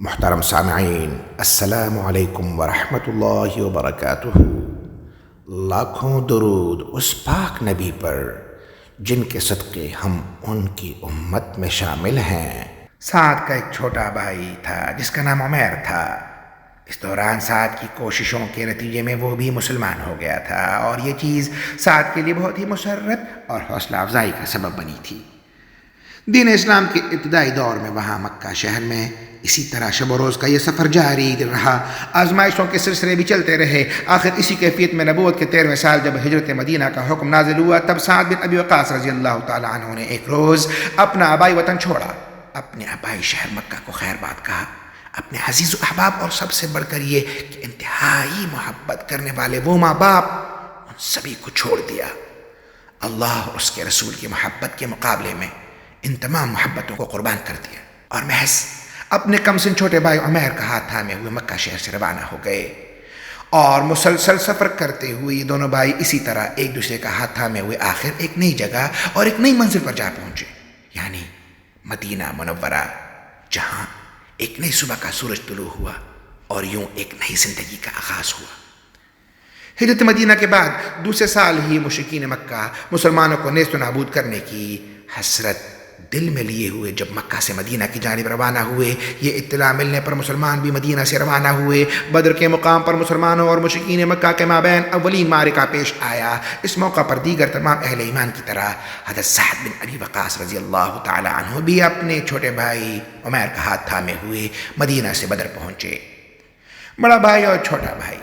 محترم سامعین، السلام علیکم ورحمۃ اللہ وبرکاتہ۔ لاکھوں درود اس پاک نبی پر جن کے صدقے ہم ان کی امت میں شامل ہیں۔ سعد کا ایک چھوٹا بھائی تھا جس کا نام عمیر تھا۔ اس دوران سعد کی کوششوں کے نتیجے میں وہ بھی مسلمان ہو گیا تھا، اور یہ چیز سعد کے لیے بہت ہی مسرت اور حوصلہ افزائی کا سبب بنی تھی۔ دین اسلام کے ابتدائی دور میں وہاں مکہ شہر میں اسی طرح شب و روز کا یہ سفر جاری رہا۔ آزمائشوں کے سلسلے بھی چلتے رہے۔ آخر اسی کیفیت میں نبوت کے 13ویں سال جب ہجرت مدینہ کا حکم نازل ہوا، تب سعد بن ابی وقاص رضی اللہ تعالیٰ عنہ نے ایک روز اپنا آبائی وطن چھوڑا، اپنے آبائی شہر مکہ کو خیر بات کہا، اپنے عزیز و احباب اور سب سے بڑھ کر یہ کہ انتہائی محبت کرنے والے وہ ماں باپ، ان سبھی کو چھوڑ دیا۔ اللہ اور اس کے رسول کی محبت کے مقابلے میں ان تمام محبتوں کو قربان کر دیا، اور محض اپنے کم سن چھوٹے بھائی عمیر کا ہاتھ تھامے ہوئے مکہ شہر سے روانہ ہو گئے، اور مسلسل سفر کرتے ہوئے یہ دونوں بھائی اسی طرح ایک دوسرے کا ہاتھ تھامے ہوئے آخر ایک نئی جگہ اور ایک نئی منزل پر جا پہنچے، یعنی مدینہ منورہ، جہاں ایک نئی صبح کا سورج طلوع ہوا اور یوں ایک نئی زندگی کا آغاز ہوا۔ ہجرت مدینہ کے بعد دوسرے سال ہی مشرکین مکہ مسلمانوں کو نیست و نابود کرنے کی حسرت دل میں لیے ہوئے جب مکہ سے مدینہ کی جانب روانہ ہوئے، یہ اطلاع ملنے پر مسلمان بھی مدینہ سے روانہ ہوئے۔ بدر کے مقام پر مسلمانوں اور مشرکین مکہ کے مابین اولین معرکہ پیش آیا۔ اس موقع پر دیگر تمام اہل ایمان کی طرح حضرت سعد بن ابی وقاص رضی اللہ تعالی عنہ بھی اپنے چھوٹے بھائی عمیر کا ہاتھ تھامے ہوئے مدینہ سے بدر پہنچے۔ بڑا بھائی اور چھوٹا بھائی،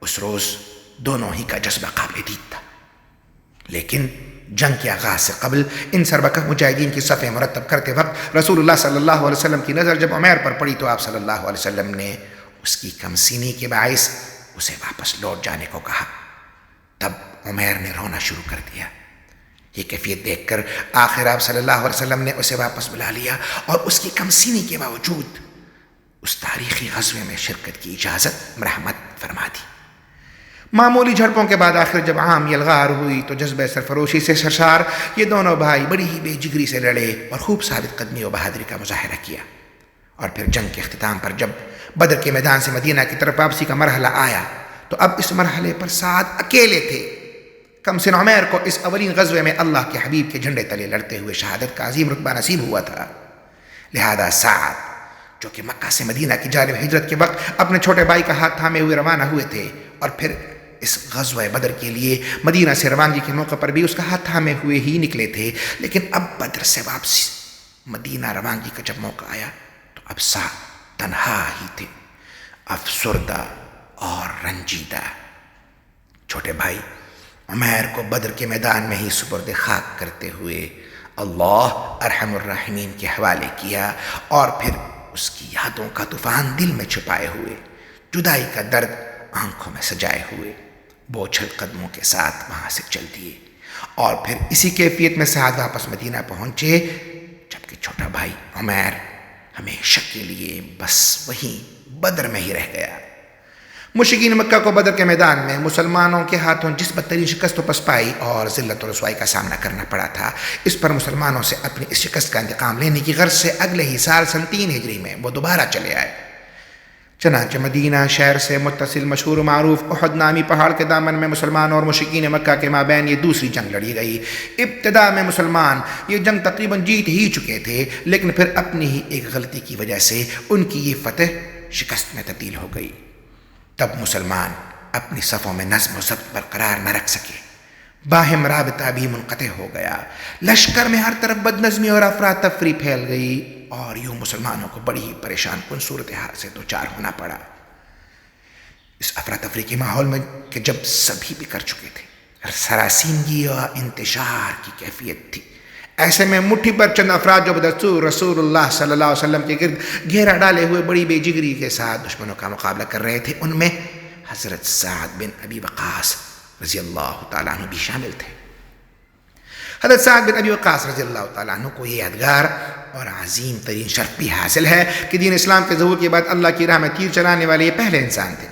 اس روز دونوں ہی کا جذبہ قابل دید تھا، لیکن جنگ کے آغاز سے قبل ان سربکہ مجاہدین کی صفیں مرتب کرتے وقت رسول اللہ صلی اللہ علیہ وسلم کی نظر جب عمیر پر پڑی تو آپ صلی اللہ علیہ وسلم نے اس کی کم سینی کے باعث اسے واپس لوٹ جانے کو کہا۔ تب عمیر نے رونا شروع کر دیا۔ یہ کیفیت دیکھ کر آخر آپ صلی اللہ علیہ وسلم نے اسے واپس بلا لیا اور اس کی کم سینی کے باوجود اس تاریخی غزوے میں شرکت کی اجازت مرحمت فرما دی۔ معمولی جھڑپوں کے بعد آخر جب عام یلغار ہوئی تو جذبہ سرفروشی سے سرشار یہ دونوں بھائی بڑی ہی بے جگری سے لڑے اور خوب ثابت قدمی و بہادری کا مظاہرہ کیا۔ اور پھر جنگ کے اختتام پر جب بدر کے میدان سے مدینہ کی طرف واپسی کا مرحلہ آیا تو اب اس مرحلے پر سعد اکیلے تھے۔ کم سن عمیر کو اس اولین غزوے میں اللہ کے حبیب کے جھنڈے تلے لڑتے ہوئے شہادت کا عظیم رتبہ نصیب ہوا تھا، لہذا سعد جو کہ مکہ سے مدینہ کی جانب ہجرت کے وقت اپنے چھوٹے بھائی کا ہاتھ تھامے ہوئے روانہ ہوئے تھے، اور پھر اس غزوہ بدر کے لیے مدینہ سے روانگی کے موقع پر بھی اس کا ہاتھ تھامے ہوئے ہی نکلے تھے، لیکن اب بدر سے واپسی مدینہ روانگی کا جب موقع آیا تو اب سعد تنہا ہی تھے، افسردہ اور رنجیدہ۔ چھوٹے بھائی عمیر کو بدر کے میدان میں ہی سپرد خاک کرتے ہوئے اللہ ارحم الراحمین کے حوالے کیا، اور پھر اس کی یادوں کا طوفان دل میں چھپائے ہوئے، جدائی کا درد آنکھوں میں سجائے ہوئے بوچھل قدموں کے ساتھ وہاں سے چل دیے، اور پھر اسی کیفیت میں سعد واپس مدینہ پہنچے، جبکہ چھوٹا بھائی عمیر ہمیشہ کے لیے بس وہیں بدر میں ہی رہ گیا۔ مشرکین مکہ کو بدر کے میدان میں مسلمانوں کے ہاتھوں جس بدترین شکست و پسپائی اور ذلت و رسوائی کا سامنا کرنا پڑا تھا، اس پر مسلمانوں سے اپنی اس شکست کا انتقام لینے کی غرض سے اگلے ہی سال سن 3 ہجری میں وہ دوبارہ چلے آئے۔ چنانچہ مدینہ شہر سے متصل مشہور و معروف احد نامی پہاڑ کے دامن میں مسلمانوں اور مشرکین مکہ کے مابین یہ دوسری جنگ لڑی گئی۔ ابتدا میں مسلمان یہ جنگ تقریباً جیت ہی چکے تھے، لیکن پھر اپنی ہی ایک غلطی کی وجہ سے ان کی یہ فتح شکست میں تبدیل ہو گئی۔ تب مسلمان اپنی صفوں میں نظم و ضبط برقرار نہ رکھ سکے، باہم رابطہ بھی منقطع ہو گیا، لشکر میں ہر طرف بد نظمی اور افراتفری پھیل گئی، اور یوں مسلمانوں کو بڑی ہی پریشان کن صورتحال سے دوچار ہونا پڑا۔ اس افراتفری کے ماحول میں کہ جب سبھی بھی کر چکے تھے، سراسیمگی اور انتشار کی کیفیت تھی، ایسے میں مٹھی پر چند افراد جو بدستور رسول اللہ صلی اللہ علیہ وسلم کے گرد گھیرا ڈالے ہوئے بڑی بے جگری کے ساتھ دشمنوں کا مقابلہ کر رہے تھے، ان میں حضرت سعد بن ابی وقاص رضی اللہ تعالیٰ عنہ بھی شامل تھے۔ حضرت سعد بن ابی وقاص رضی اللہ تعالیٰ عنہ کو یہ یادگار اور عظیم ترین شرف بھی حاصل ہے کہ دین اسلام کے ظہور کے بعد اللہ کی راہ میں تیر چلانے والے یہ پہلے انسان تھے۔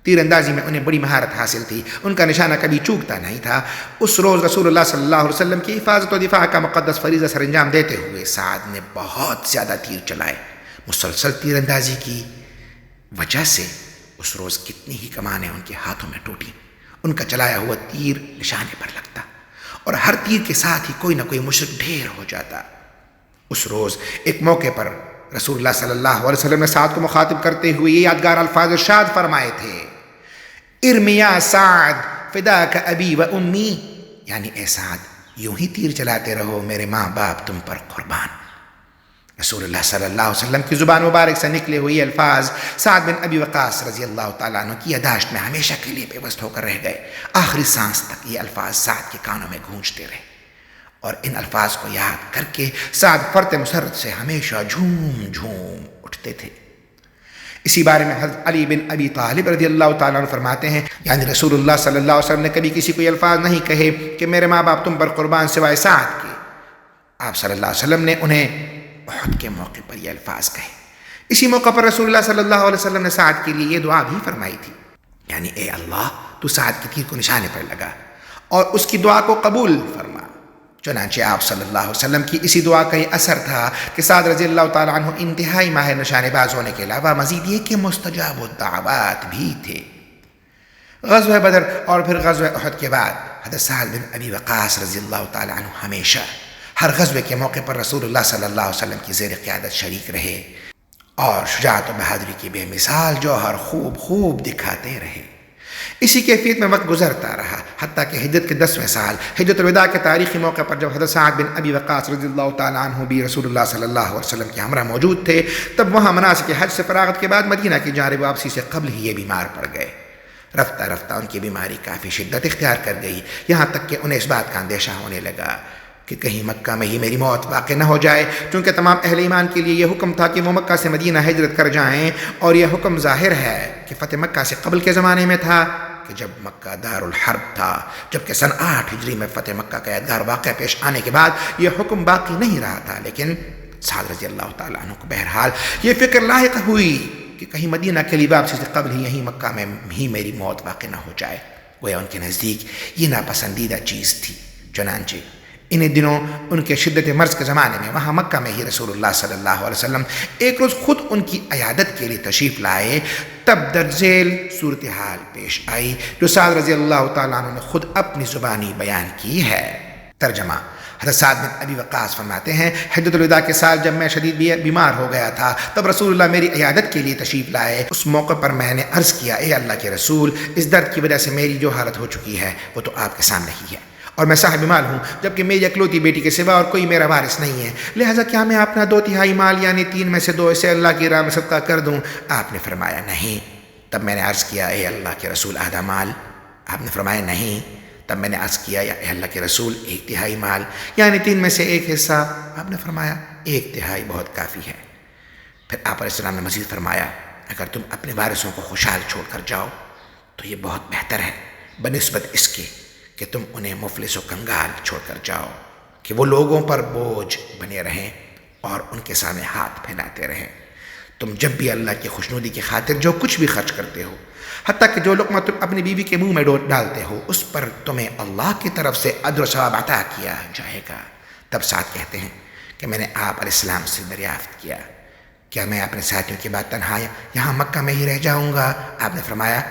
تیر اندازی میں انہیں بڑی مہارت حاصل تھی، ان کا نشانہ کبھی چوکتا نہیں تھا۔ اس روز رسول اللہ صلی اللہ علیہ وسلم کی حفاظت و دفاع کا مقدس فریضہ سر انجام دیتے ہوئے سعد نے بہت زیادہ تیر چلائے، مسلسل تیر اندازی کی وجہ سے اس روز کتنی ہی کمانیں ان کے ہاتھوں میں ٹوٹی. ان کا چلایا ہوا تیر نشانے پر لگتا اور ہر تیر کے ساتھ ہی کوئی نہ کوئی مشرک ڈھیر ہو جاتا. اس روز ایک موقع پر رسول اللہ صلی اللہ علیہ وسلم نے سعد کو مخاطب کرتے ہوئے یہ یادگار الفاظ ارشاد فرمائے تھے: ارمی یا سعد فداک ابی و امی، یعنی اے سعد یوں ہی تیر چلاتے رہو، میرے ماں باپ تم پر قربان. رسول اللہ صلی اللہ علیہ وسلم کی زبان مبارک سے نکلے ہوئے الفاظ سعد بن ابی وقاص رضی اللہ تعالیٰ عنہ کی یادداشت میں ہمیشہ کے لیے پیوست ہو کر رہ گئے. آخری سانس تک یہ الفاظ سعد کے کانوں میں گونجتے رہے اور ان الفاظ کو یاد کر کے سعد فرط مسرت سے ہمیشہ جھوم جھوم اٹھتے تھے. اسی بارے میں حضرت علی بن ابی طالب رضی اللہ تعالیٰ عنہ فرماتے ہیں، یعنی رسول اللہ صلی اللہ علیہ وسلم نے کبھی کسی کو یہ الفاظ نہیں کہے کہ میرے ماں باپ تم پر قربان سوائے سعد کے. آپ صلی اللہ علیہ وسلم نے انہیں احد کے موقع پر یہ الفاظ کہے. اسی موقع پر رسول اللہ صلی اللہ علیہ وسلم نے سعد کے لیے یہ دعا بھی فرمائی تھی، یعنی اے اللہ تو سعد کی تیر کو نشانے پر لگا اور اس کی دعا کو قبول فرما. چنانچہ آپ صلی اللہ علیہ وسلم کی اسی دعا کا یہ اثر تھا کہ سعد رضی اللہ تعالیٰ عنہ انتہائی ماہر نشانے باز ہونے کے علاوہ مزید یہ کہ مستجاب الدعوات بھی تھے. غزوہ بدر اور پھر غزوہ احد کے بعد حضرت سعد بن ابی وقاص رضی اللہ تعالیٰ عنہ ہمیشہ ہر غزوے کے موقع پر رسول اللہ صلی اللہ علیہ وسلم کی زیر قیادت شریک رہے اور شجاعت و بہادری کی بے مثال جوہر خوب دکھاتے رہے. اسی کیفیت میں وقت گزرتا رہا حتیٰ کہ ہجرت کے 10ویں سال ہجرت الوداع کے تاریخی موقع پر جب حضرت سعد بن ابی وقاص رضی اللہ تعالیٰ عنہ بھی رسول اللہ صلی اللہ علیہ وسلم کے ہمراہ موجود تھے، تب وہاں مناسک حج سے فراغت کے بعد مدینہ کی جانب واپسی سے قبل ہی یہ بیمار پڑ گئے. رفتہ رفتہ ان کی بیماری کافی شدت اختیار کر گئی، یہاں تک کہ انہیں اس بات کا اندیشہ ہونے لگا کہ کہیں مکہ میں ہی میری موت واقع نہ ہو جائے، چونکہ تمام اہل ایمان کے لیے یہ حکم تھا کہ وہ مکہ سے مدینہ ہجرت کر جائیں، اور یہ حکم ظاہر ہے کہ فتح مکہ سے قبل کے زمانے میں تھا کہ جب مکہ دار الحرب تھا، جبکہ سن 8 ہجری میں فتح مکہ کا یادگار واقعہ پیش آنے کے بعد یہ حکم باقی نہیں رہا تھا. لیکن سعد رضی اللہ تعالیٰ عنہ کو بہرحال یہ فکر لاحق ہوئی کہ کہیں مدینہ کے لیے واپسی سے قبل ہی یہیں مکہ میں ہی میری موت واقع نہ ہو جائے. گویا ان کے نزدیک یہ ناپسندیدہ چیز تھی. چنانچہ انہیں دنوں ان کے شدت مرض کے زمانے میں وہاں مکہ میں ہی رسول اللہ صلی اللہ علیہ وسلم ایک روز خود ان کی عیادت کے لیے تشریف لائے. تب درج ذیل صورتحال پیش آئی جو سعد رضی اللہ تعالیٰ عنہ نے خود اپنی زبانی بیان کی ہے. ترجمہ: حضرت سعد بن ابی وقاص فرماتے ہیں، حجۃ الوداع کے سال جب میں شدید بیمار ہو گیا تھا تب رسول اللہ میری عیادت کے لیے تشریف لائے. اس موقع پر میں نے عرض کیا، اے اللہ کے رسول، اس درد کی وجہ سے میری جو حالت ہو چکی ہے وہ تو آپ کے سامنے ہی ہے، اور میں صاحب مال ہوں، جبکہ میری اکلوتی بیٹی کے سوا اور کوئی میرا وارث نہیں ہے، لہٰذا کیا میں اپنا 2/3 مال یعنی 3 میں سے 2 اسے اللہ کی راہ میں صدقہ کر دوں؟ آپ نے فرمایا نہیں. تب میں نے عرض کیا، اے اللہ کے رسول، آدھا مال؟ آپ نے فرمایا نہیں. تب میں نے عرض کیا، یا اے اللہ کے رسول، 1/3 مال یعنی 3 میں سے 1 حصہ؟ آپ نے فرمایا 1/3 بہت کافی ہے. پھر آپ علیہ السلام نے مزید فرمایا، اگر تم اپنے وارثوں کو خوشحال چھوڑ کر جاؤ تو یہ بہت بہتر ہے بنسبت اس کے کہ تم انہیں مفلس و کنگال چھوڑ کر جاؤ کہ وہ لوگوں پر بوجھ بنے رہیں اور ان کے سامنے ہاتھ پھیلاتے رہیں. تم جب بھی اللہ کی خوشنودی کی خاطر جو کچھ بھی خرچ کرتے ہو، حتیٰ کہ جو لقمہ تم اپنی بیوی کے منہ میں ڈالتے ہو، اس پر تمہیں اللہ کی طرف سے اجر و ثواب عطا کیا جائے گا. تب سعد کہتے ہیں کہ میں نے آپ علیہ السلام سے دریافت کیا، کیا میں اپنے ساتھیوں کے بعد تنہا یہاں مکہ میں ہی رہ جاؤں گا؟ آپ نے فرمایا،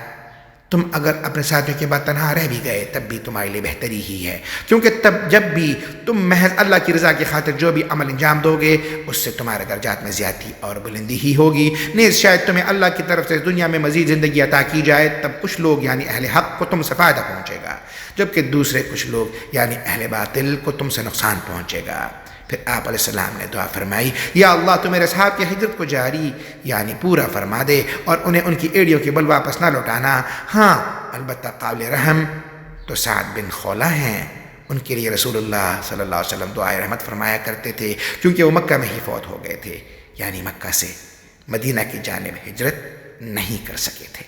تم اگر اپنے ساتھیوں کے بعد تنہا رہ بھی گئے تب بھی تمہارے لیے بہتری ہی ہے، کیونکہ تب جب بھی تم محض اللہ کی رضا کی خاطر جو بھی عمل انجام دو گے اس سے تمہارے درجات میں زیادتی اور بلندی ہی ہوگی. نیز شاید تمہیں اللہ کی طرف سے دنیا میں مزید زندگی عطا کی جائے، تب کچھ لوگ یعنی اہل حق کو تم سے فائدہ پہنچے گا، جبکہ دوسرے کچھ لوگ یعنی اہل باطل کو تم سے نقصان پہنچے گا. پھر آپ علیہ السلام نے دعا فرمائی، یا اللہ تو میرے اصحاب کی ہجرت کو جاری یعنی پورا فرما دے اور انہیں ان کی ایڑیوں کے بل واپس نہ لوٹانا. ہاں البتہ قابل رحم تو سعد بن خولہ ہیں، ان کے لیے رسول اللہ صلی اللہ علیہ وسلم دعائے رحمت فرمایا کرتے تھے کیونکہ وہ مکہ میں ہی فوت ہو گئے تھے، یعنی مکہ سے مدینہ کی جانب ہجرت نہیں کر سکے تھے.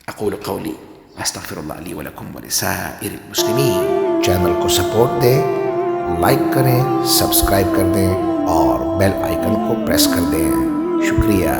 اقول قولی استغفر اللہ لی ولکم ولسائر المسلمین. چینل کو سپورٹ دیں، لائک کریں، سبسکرائب کر دیں اور بیل آئیکن کو پریس کر دیں. شکریہ.